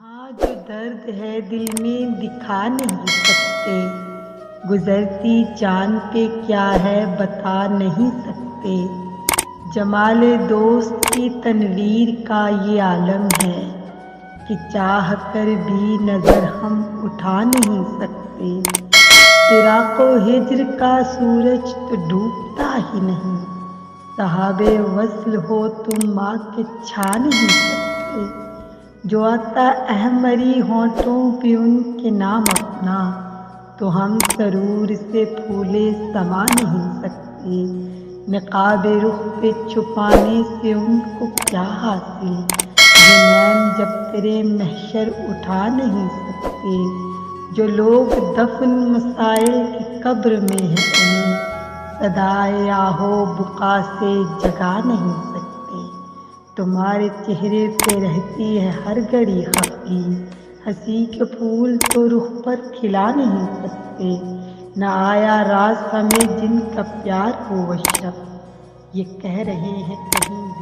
یہاں جو درد ہے دل میں دکھا نہیں سکتے، گزرتی جان پہ کیا ہے بتا نہیں سکتے۔ جمال دوست کی تنویر کا یہ عالم ہے کہ چاہ کر بھی نظر ہم اٹھا نہیں سکتے۔ فراق و ہجر کا سورج تو ڈوبتا ہی نہیں، صحاب وصل ہو تم آ کے چھا نہیں سکتے۔ جو آتا احمری ہونٹوں پہ ان کے نام اپنا، تو ہم سرور سے پھولے سما نہیں سکتے۔ نقاب رخ پہ چھپانے سے ان کو کیا حاصل، یہ نین جب تیرے محشر اٹھا نہیں سکتے۔ جو لوگ دفن مسائل کی قبر میں ہیں انہیں صدائے آہو بکا سے جگا نہیں سکتے۔ تمہارے چہرے پہ رہتی ہے ہر گھڑی خفگی، ہنسی کے پھول تو رخ پر کھلا نہیں سکتے۔ نہ آیا راز ہمیں جن کا پیار ہو وہ شب، یہ کہہ رہے ہیں کہیں